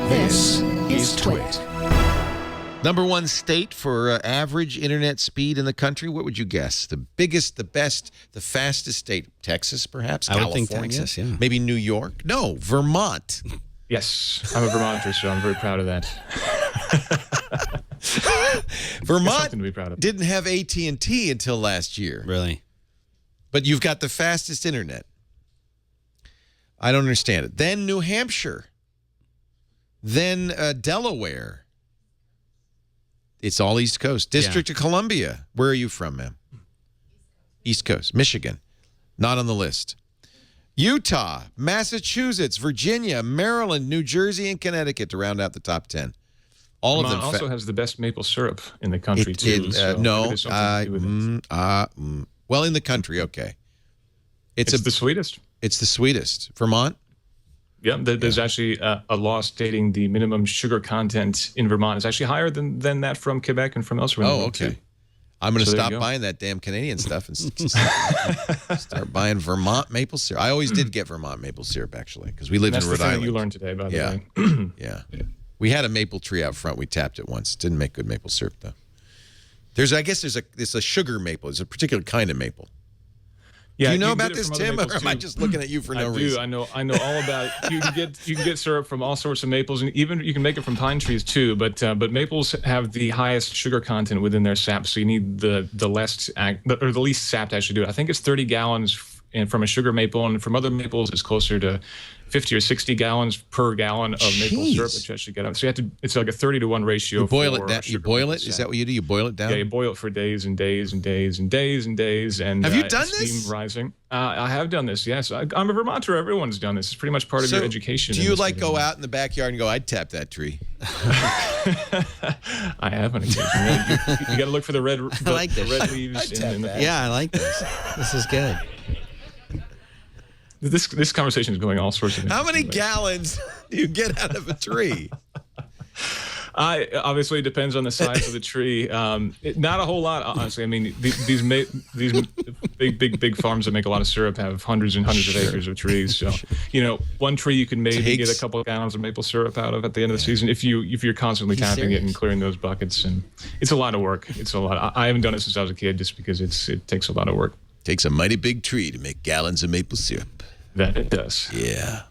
This is TWiT. Number one state for average internet speed in the country. What would you guess? The biggest, the best, the fastest state? Texas, perhaps? I would think California? Texas, yeah. Maybe New York? No, Vermont. Yes, I'm a Vermonter, so I'm very proud of that. Vermont to be proud of. didn't have AT&T until last year. Really? But you've got the fastest internet. I don't understand it. Then New Hampshire. Then Delaware. It's all East Coast. District of Columbia. Where are you from, ma'am? East Coast. Michigan. Not on the list. Utah, Massachusetts, Virginia, Maryland, New Jersey, and Connecticut to round out the top 10. All Vermont of them also has the best maple syrup in the country, too. Well, in the country, okay. It's the sweetest. It's the sweetest. Vermont? Yeah, there's actually a law stating the minimum sugar content in Vermont is actually higher than that from Quebec and from elsewhere. Oh, okay. Too. I'm going to stop go. buying that damn Canadian stuff and start buying Vermont maple syrup. I always did get Vermont maple syrup, actually, because we lived in Rhode Island. You learned today, by the way. Yeah. We had a maple tree out front. We tapped it once. Didn't make good maple syrup, though. I guess there's a sugar maple. It's a particular kind of maple. Yeah, do you know about this, Tim, or am I just looking at you for no reason? I know all about it. You can get syrup from all sorts of maples, and even you can make it from pine trees too. But maples have the highest sugar content within their sap, so you need the least sap to actually do it. I think it's 30 gallons from a sugar maple, and from other maples it's closer to 50 or 60 gallons per gallon of maple syrup that you actually get out. So you have to. It's like a 30-to-1 ratio. You boil it down. You boil it. Is that what you do? You boil it down. Yeah, you boil it for days and days and days and days and days. And have you done steam this? Rising. I have done this. Yes, I'm a Vermonter. Everyone's done this. It's pretty much part of your education. Do you like go out in the backyard and go, I'd tap that tree? I have on occasion. You got to look for the red. I like this. The red leaves. Yeah, I like this. This is good. This conversation is going all sorts of. How many gallons do you get out of a tree? Obviously, it depends on the size of the tree. Not a whole lot, honestly. I mean, these big farms that make a lot of syrup have hundreds and hundreds of acres of trees. So, one tree you can maybe get a couple of gallons of maple syrup out of at the end of the season if you're constantly tapping it and clearing those buckets. And it's a lot of work. It's a lot. I haven't done it since I was a kid, just because it takes a lot of work. Takes a mighty big tree to make gallons of maple syrup. That it does. Yeah.